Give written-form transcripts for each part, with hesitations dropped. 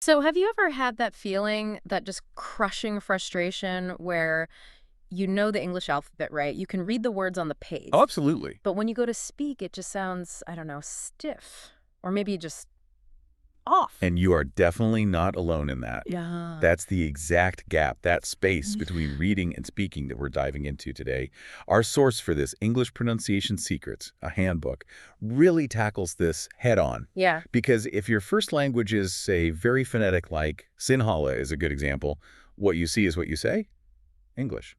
So have you ever had that feeling, that just crushing frustration where you know the English alphabet, right? You can read the words on the page. Oh, absolutely. But when you go to speak, it just sounds, I don't know, stiff. Or maybe just off. And you are definitely not alone in that. Yeah. That's the exact gap, that space between reading and speaking that we're diving into today. Our source for this, English Pronunciation Secrets, a handbook, really tackles this head-on. Yeah. Because if your first language is, say, very phonetic, like Sinhala is a good example, what you see is what you say, English.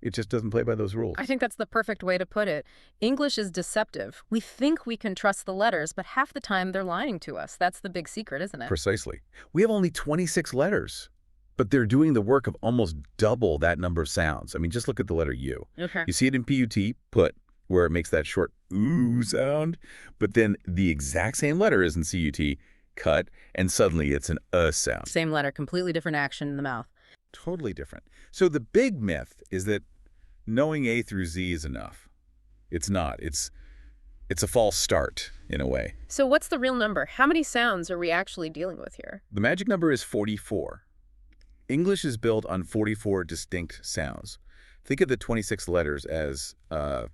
It just doesn't play by those rules. I think that's the perfect way to put it. English is deceptive. We think we can trust the letters, but half the time they're lying to us. That's the big secret, isn't it? Precisely. We have only 26 letters, but they're doing the work of almost double that number of sounds. I mean, just look at the letter U. Okay. You see it in PUT, put, where it makes that short ooh sound, but then the exact same letter is in CUT, cut, and suddenly it's an sound. Same letter, completely different action in the mouth. Totally different. So the big myth is that knowing A through Z is enough. It's not. It's a false start, in a way. So what's the real number? How many sounds are we actually dealing with here? The magic number is 44. English is built on 44 distinct sounds. Think of the 26 letters as the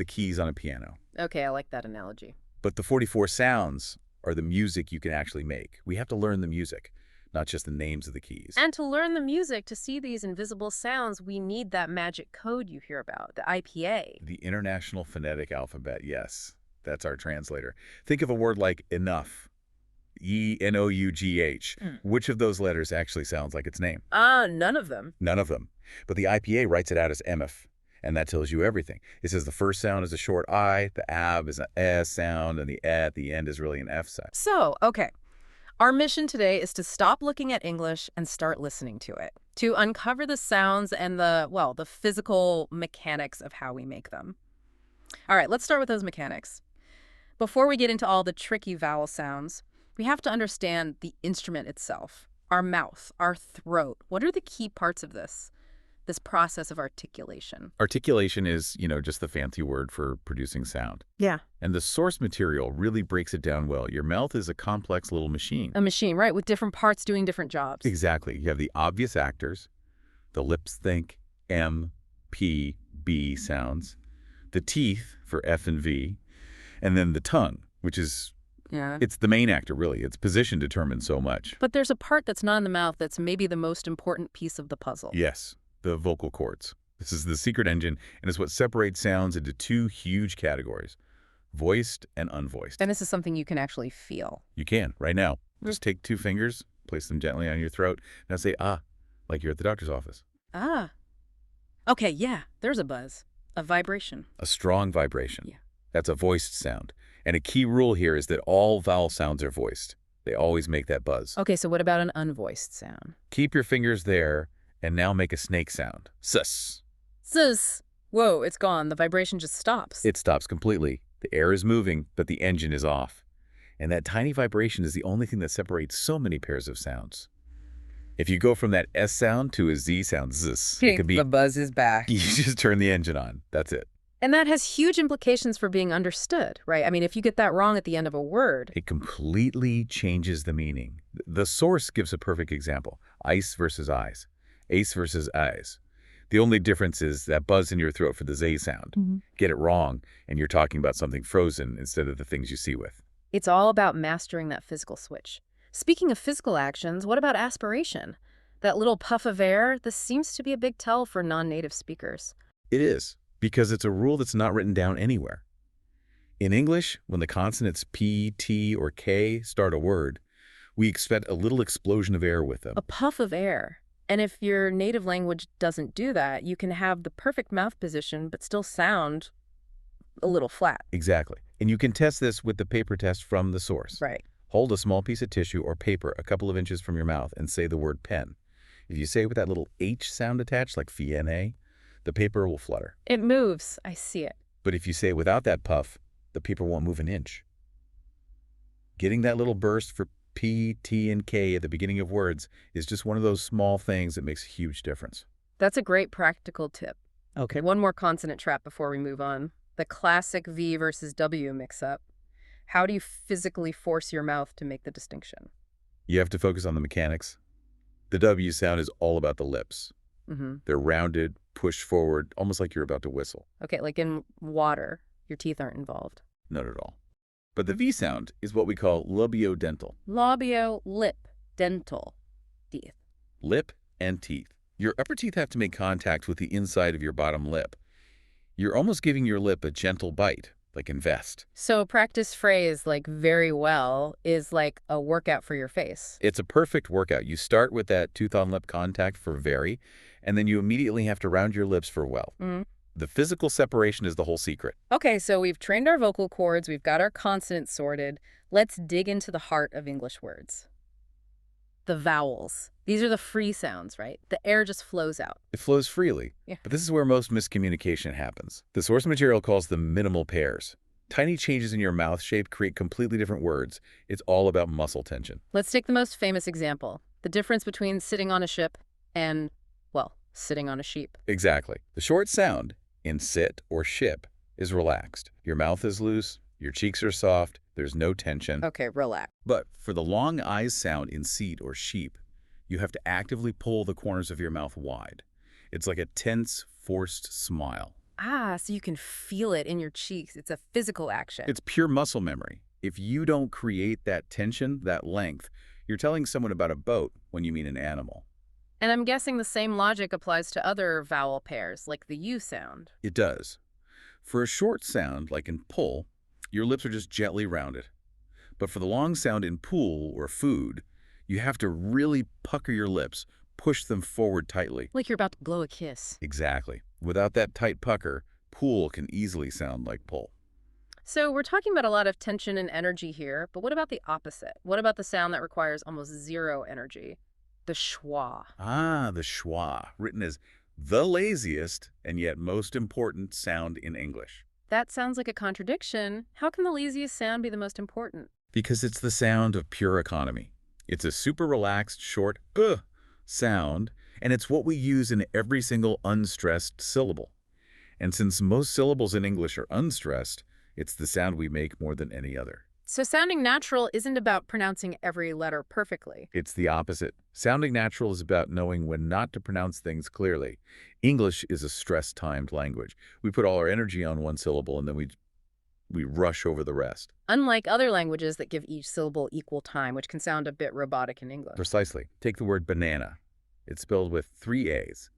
keys on a piano. Okay, I like that analogy. But the 44 sounds are the music you can actually make. We have to learn the music, not just the names of the keys. And to learn the music, to see these invisible sounds, we need that magic code you hear about, the IPA. The International Phonetic Alphabet, yes. That's our translator. Think of a word like enough, E-N-O-U-G-H. Which of those letters actually sounds like its name? None of them. None of them. But the IPA writes it out as emif, and that tells you everything. It says the first sound is a short I, the ab is an S sound, and the E at the end is really an F sound. So, okay. Our mission today is to stop looking at English and start listening to it, to uncover the sounds and the physical mechanics of how we make them. All right, let's start with those mechanics. Before we get into all the tricky vowel sounds, we have to understand the instrument itself, our mouth, our throat. What are the key parts of this process of articulation? Articulation is, just the fancy word for producing sound. Yeah. And the source material really breaks it down well. Your mouth is a complex little machine. A machine, right, with different parts doing different jobs. Exactly. You have the obvious actors, the lips think M, P, B sounds, the teeth for F and V, and then the tongue, which is, it's the main actor, really. Its position determines so much. But there's a part that's not in the mouth that's maybe the most important piece of the puzzle. Yes, the vocal cords. This is the secret engine, and it's what separates sounds into two huge categories, voiced and unvoiced. And this is something you can actually feel. You can, right now. Just take 2 fingers, place them gently on your throat, now say ah, like you're at the doctor's office. Ah. Okay, yeah, there's a buzz, a vibration. A strong vibration. Yeah. That's a voiced sound. And a key rule here is that all vowel sounds are voiced. They always make that buzz. Okay, so what about an unvoiced sound? Keep your fingers there, and now make a snake sound. Sus. Sus. Whoa, it's gone. The vibration just stops. It stops completely. The air is moving, but the engine is off. And that tiny vibration is the only thing that separates so many pairs of sounds. If you go from that S sound to a Z sound, zus, it could be... The buzz is back. You just turn the engine on. That's it. And that has huge implications for being understood, right? I mean, if you get that wrong at the end of a word... It completely changes the meaning. The source gives a perfect example. Ice versus eyes. Ace versus eyes. The only difference is that buzz in your throat for the Z sound. Get it wrong, and you're talking about something frozen instead of the things you see with. It's all about mastering that physical switch. Speaking of physical actions, what about aspiration? That little puff of air, this seems to be a big tell for non-native speakers. It is, because it's a rule that's not written down anywhere. In English, when the consonants P, T, or K start a word, we expect a little explosion of air with them. A puff of air. And if your native language doesn't do that, you can have the perfect mouth position but still sound a little flat. Exactly. And you can test this with the paper test from the source. Right. Hold a small piece of tissue or paper a couple of inches from your mouth and say the word pen. If you say it with that little H sound attached, like fienne, the paper will flutter. It moves. I see it. But if you say it without that puff, the paper won't move an inch. Getting that little burst for P, T, and K at the beginning of words is just one of those small things that makes a huge difference. That's a great practical tip. Okay. One more consonant trap before we move on. The classic V versus W mix-up. How do you physically force your mouth to make the distinction? You have to focus on the mechanics. The W sound is all about the lips. They're rounded, pushed forward, almost like you're about to whistle. Okay, like in water, your teeth aren't involved. Not at all. But the V sound is what we call labiodental. Labio, lip, dental, teeth. Lip and teeth. Your upper teeth have to make contact with the inside of your bottom lip. You're almost giving your lip a gentle bite, like invest. So a practice phrase like very well is like a workout for your face. It's a perfect workout. You start with that tooth-on-lip contact for very, and then you immediately have to round your lips for well. The physical separation is the whole secret. Okay, so we've trained our vocal cords, we've got our consonants sorted. Let's dig into the heart of English words. The vowels. These are the free sounds, right? The air just flows out. It flows freely. Yeah. But this is where most miscommunication happens. The source material calls them minimal pairs. Tiny changes in your mouth shape create completely different words. It's all about muscle tension. Let's take the most famous example. The difference between sitting on a ship and, well, sitting on a sheep. Exactly. The short sound in sit or ship is relaxed. Your mouth is loose, your cheeks are soft, there's no tension. Okay, relax. But for the long eyes sound in seat or sheep, you have to actively pull the corners of your mouth wide. It's like a tense, forced smile. Ah, so you can feel it in your cheeks. It's a physical action. It's pure muscle memory. If you don't create that tension, that length, you're telling someone about a boat when you mean an animal. And I'm guessing the same logic applies to other vowel pairs, like the U sound. It does. For a short sound, like in pull, your lips are just gently rounded. But for the long sound in pool or food, you have to really pucker your lips, push them forward tightly. Like you're about to blow a kiss. Exactly. Without that tight pucker, pool can easily sound like pull. So we're talking about a lot of tension and energy here, but what about the opposite? What about the sound that requires almost zero energy? The schwa. Ah, the schwa, written as the laziest and yet most important sound in English. That sounds like a contradiction. How can the laziest sound be the most important? Because it's the sound of pure economy. It's a super relaxed, short sound, and it's what we use in every single unstressed syllable. And since most syllables in English are unstressed, it's the sound we make more than any other. So sounding natural isn't about pronouncing every letter perfectly. It's the opposite. Sounding natural is about knowing when not to pronounce things clearly. English is a stress-timed language. We put all our energy on one syllable and then we rush over the rest. Unlike other languages that give each syllable equal time, which can sound a bit robotic in English. Precisely. Take the word banana. It's spelled with 3 A's,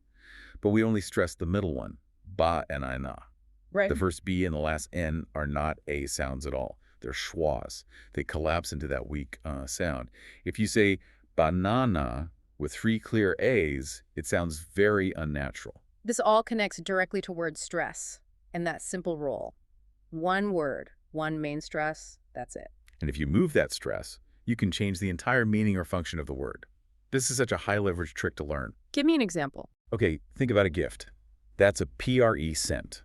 but we only stress the middle one, ba and ina. Right. The first B and the last N are not A sounds at all. They're schwas. They collapse into that weak sound. If you say banana with 3 clear A's, it sounds very unnatural. This all connects directly to word stress and that simple rule. One word, one main stress, that's it. And if you move that stress, you can change the entire meaning or function of the word. This is such a high-leverage trick to learn. Give me an example. Okay, think about a gift. That's a PRE sent.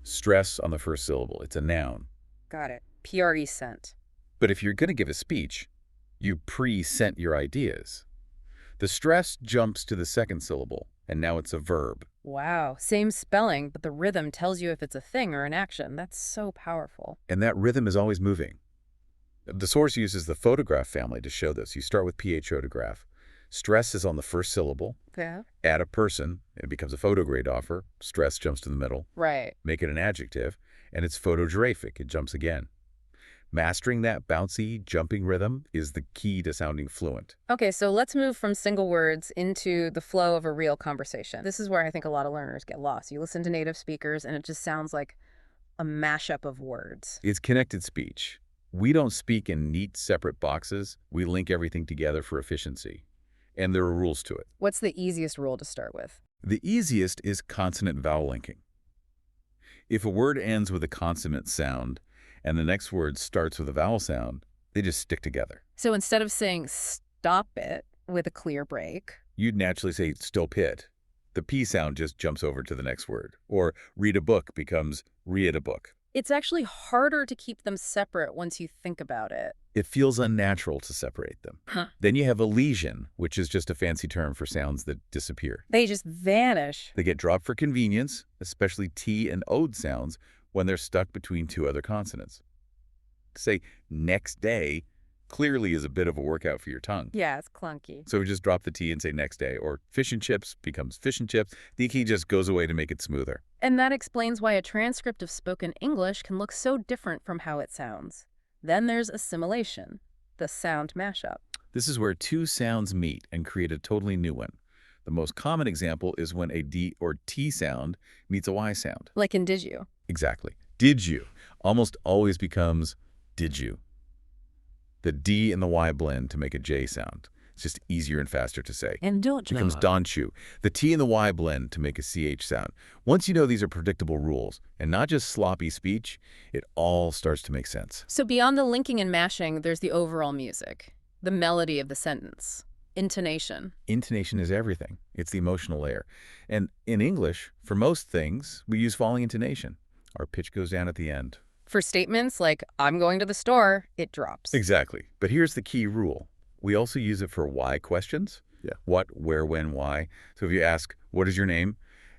Stress on the first syllable. It's a noun. Got it. PRE sent. But if you're going to give a speech, you pre-sent your ideas. The stress jumps to the second syllable, and now it's a verb. Wow. Same spelling, but the rhythm tells you if it's a thing or an action. That's so powerful. And that rhythm is always moving. The source uses the photograph family to show this. You start with PH photograph. Stress is on the first syllable. Yeah. Add a person, it becomes a photograde offer. Stress jumps to the middle. Right. Make it an adjective, and it's photographic. It jumps again. Mastering that bouncy, jumping rhythm is the key to sounding fluent. Okay, so let's move from single words into the flow of a real conversation. This is where I think a lot of learners get lost. You listen to native speakers, and it just sounds like a mashup of words. It's connected speech. We don't speak in neat, separate boxes. We link everything together for efficiency. And there are rules to it. What's the easiest rule to start with? The easiest is consonant-vowel linking. If a word ends with a consonant sound, and the next word starts with a vowel sound, they just stick together. So instead of saying stop it with a clear break, You'd naturally say stop it. The P sound just jumps over to the next word. Or read a book becomes read a book. it's actually harder to keep them separate once you think about it. It feels unnatural to separate them. Huh. Then you have elision, which is just a fancy term for sounds that disappear. They just vanish. They get dropped for convenience, especially T and OD sounds, when they're stuck between two other consonants. Say next day, clearly is a bit of a workout for your tongue. Yeah, it's clunky. So we just drop the T and say next day, or fish and chips becomes fish and chips. The key just goes away to make it smoother. And that explains why a transcript of spoken English can look so different from how it sounds. Then there's assimilation, the sound mashup. This is where two sounds meet and create a totally new one. The most common example is when a D or T sound meets a Y sound. Like in did you? Exactly. Did you almost always becomes did you. The D and the Y blend to make a J sound. It's just easier and faster to say. And don't It becomes don't you. The T and the Y blend to make a CH sound. Once you know these are predictable rules and not just sloppy speech, it all starts to make sense. So beyond the linking and mashing, there's the overall music, the melody of the sentence, intonation. Intonation is everything. It's the emotional layer. And in English, for most things, we use falling intonation. Our pitch goes down at the end. For statements like, I'm going to the store, it drops. Exactly. But here's the key rule. We also use it for why questions. Yeah. What, where, when, why. So if you ask, what is your name?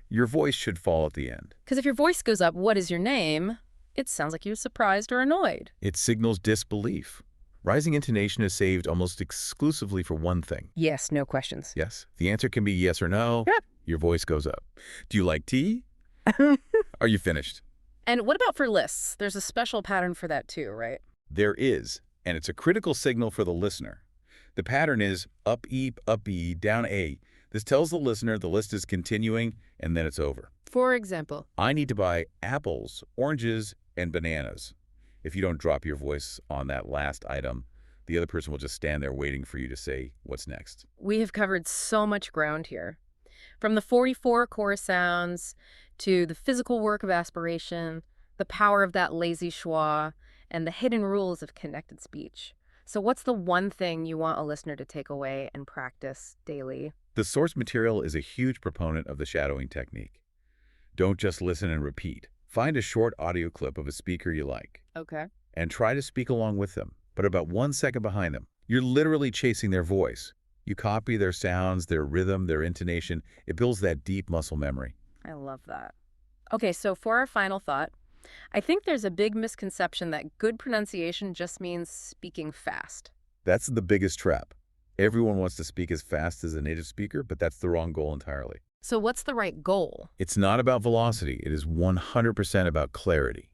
Your voice should fall at the end. Because if your voice goes up, what is your name? It sounds like you're surprised or annoyed. It signals disbelief. Rising intonation is saved almost exclusively for one thing. Yes, no questions. Yes. The answer can be yes or no. Yep. Your voice goes up. Do you like tea? Are you finished? And what about for lists? There's a special pattern for that too, right? There is, and it's a critical signal for the listener. The pattern is up E, down A. This tells the listener the list is continuing, and then it's over. For example, I need to buy apples, oranges, and bananas. If you don't drop your voice on that last item, the other person will just stand there waiting for you to say what's next. we have covered so much ground here. From the 44 core sounds to the physical work of aspiration, the power of that lazy schwa, and the hidden rules of connected speech. So what's the one thing you want a listener to take away and practice daily? The source material is a huge proponent of the shadowing technique. Don't just listen and repeat. Find a short audio clip of a speaker you like. Okay. And try to speak along with them, but about 1 second behind them. You're literally chasing their voice. You copy their sounds, their rhythm, their intonation. It builds that deep muscle memory. I love that. Okay, so for our final thought, I think there's a big misconception that good pronunciation just means speaking fast. That's the biggest trap. Everyone wants to speak as fast as a native speaker, but that's the wrong goal entirely. So what's the right goal? It's not about velocity. It is 100% about clarity.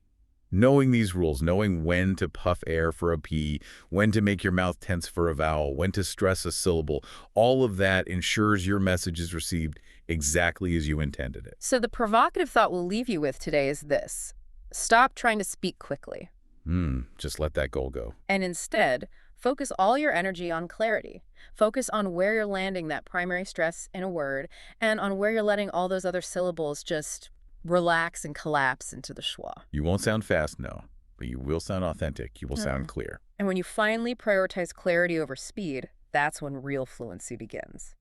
Knowing these rules, knowing when to puff air for a P, when to make your mouth tense for a vowel, when to stress a syllable, all of that ensures your message is received exactly as you intended it. So the provocative thought we'll leave you with today is this. Stop trying to speak quickly. Just let that goal go. And instead, focus all your energy on clarity. Focus on where you're landing that primary stress in a word and on where you're letting all those other syllables just relax and collapse into the schwa. You won't sound fast, no, but you will sound authentic. You will sound clear. And when you finally prioritize clarity over speed, that's when real fluency begins.